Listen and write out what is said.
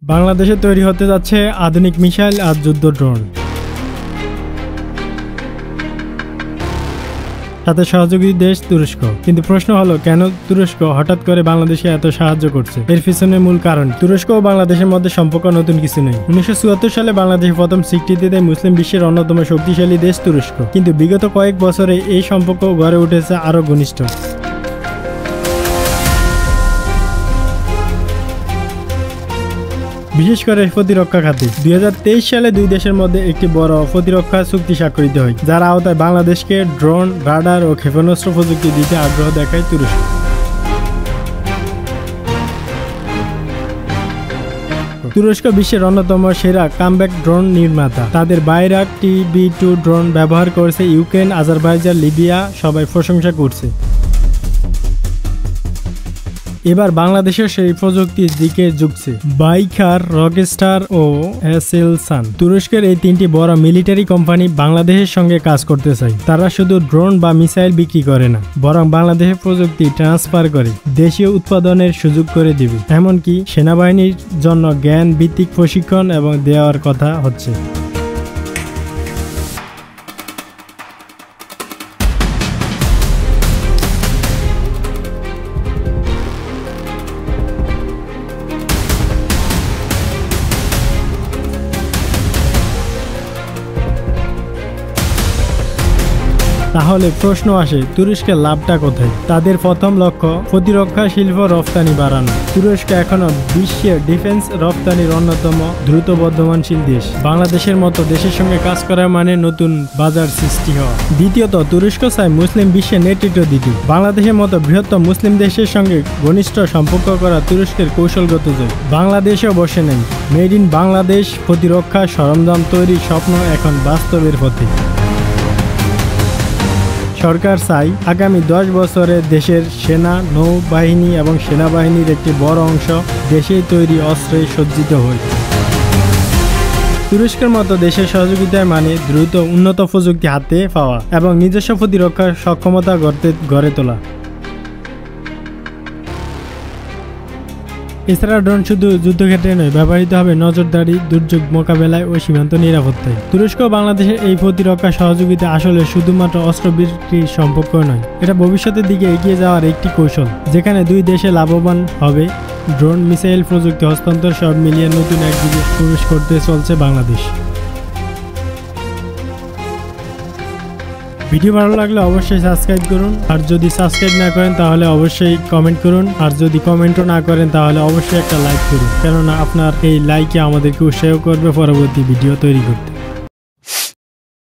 বাংলাদেশে তৈরি হতে যাচ্ছে আধুনিক মিসাইল আর যুদ্ধ ড্রোন, সাথে সহযোগী দেশ তুরস্ক। কিন্তু প্রশ্ন হলো, কেন তুরস্ক হঠাৎ করে বাংলাদেশে এত সাহায্য করছে? এর পিছনে মূল কারণ, তুরস্ক ও বাংলাদেশের মধ্যে সম্পর্ক নতুন কিছু নেই। 1974 সালে বাংলাদেশ প্রথম স্বীকৃতি দেয় মুসলিম বিশ্বের অন্যতম শক্তিশালী দেশ তুরস্ক। কিন্তু বিগত কয়েক বছরে এই সম্পর্ক গড়ে উঠেছে আরো ঘনিষ্ঠ। বিশেষ করে প্রতিরক্ষা খাতে 2023 সালে দুই দেশের মধ্যে একটি বড় প্রতিরক্ষা চুক্তি স্বাক্ষরিত হয়, যার আওতায় বাংলাদেশকে ড্রোন, রাডার ও ক্ষেপণাস্ত্র প্রযুক্তি দিতে আগ্রহ দেখায় তুরস্ক। তুরস্ক বিশ্বের অন্যতম সেরা কামব্যাক ড্রোন নির্মাতা। তাদের বাইরাক TB2 ড্রোন ব্যবহার করেছে ইউক্রেন, আজারবাইজান, লিবিয়া, সবাই প্রশংসা করছে। এবার বাংলাদেশের সেই প্রযুক্তির দিকে ঝুঁকছে বাইকার, রকস্টার ও এসেলসান। তুরস্কের এই তিনটি বড় মিলিটারি কোম্পানি বাংলাদেশের সঙ্গে কাজ করতে চায়। তারা শুধু ড্রোন বা মিসাইল বিক্রি করে না, বরং বাংলাদেশের প্রযুক্তি ট্রান্সফার করে দেশীয় উৎপাদনের সুযোগ করে দিবে। এমনকি সেনাবাহিনীর জন্য জ্ঞান ভিত্তিক প্রশিক্ষণ এবং দেওয়ার কথা হচ্ছে। তাহলে প্রশ্ন আসে, তুরস্কের লাভটা কোথায়? তাদের প্রথম লক্ষ্য প্রতিরক্ষা শিল্প রপ্তানি বাড়ানো। তুরস্ক এখনো বিশ্বের ডিফেন্স রপ্তানির অন্যতম দ্রুত বর্ধমানশীল দেশ। বাংলাদেশের মতো দেশের সঙ্গে কাজ করা মানে নতুন বাজার সৃষ্টি হওয়া। দ্বিতীয়ত, তুরস্ক চায় মুসলিম বিশ্বের নেতৃত্ব দিতে। বাংলাদেশের মতো বৃহত্তম মুসলিম দেশের সঙ্গে ঘনিষ্ঠ সম্পর্ক করা তুরস্কের কৌশলগত জয়। বাংলাদেশেও বসে নেই। মেড ইন বাংলাদেশ প্রতিরক্ষা সরঞ্জাম তৈরির স্বপ্ন এখন বাস্তবের পথে। সরকার চাই আগামী 10 বছরে দেশের সেনা, নৌবাহিনী এবং সেনাবাহিনীর একটি বড় অংশ দেশেই তৈরি অস্ত্রে সজ্জিত হয়। তুরস্কের মতো দেশের সহযোগিতায় মানে দ্রুত উন্নত প্রযুক্তি হাতে পাওয়া এবং নিজস্ব প্রতিরক্ষার সক্ষমতা গড়ে তোলা। এছাড়া ড্রোন শুধু যুদ্ধক্ষেত্রে নয়, ব্যবহৃত হবে নজরদারি, দুর্যোগ মোকাবেলায় ও সীমান্ত নিরাপত্তায়। তুরস্ক ও বাংলাদেশের এই প্রতিরক্ষা সহযোগিতা আসলে শুধুমাত্র অস্ত্র বিক্রির সম্পর্ক নয়, এটা ভবিষ্যতের দিকে এগিয়ে যাওয়ার একটি কৌশল, যেখানে দুই দেশে লাভবান হবে। ড্রোন, মিসাইল, প্রযুক্তি হস্তান্তর সব মিলিয়ে নতুন এক যুগে প্রবেশ করতে চলছে বাংলাদেশ। ভিডিও ভালো লাগলে অবশ্যই সাবস্ক্রাইব করুন, আর যদি সাবস্ক্রাইব না করেন তাহলে অবশ্যই কমেন্ট করুন, আর যদি কমেন্টও না করেন তাহলে অবশ্যই একটা লাইক করুন, কেননা আপনার এই লাইকে আমাদেরকে উৎসাহ করবে পরবর্তী ভিডিও তৈরি করতে।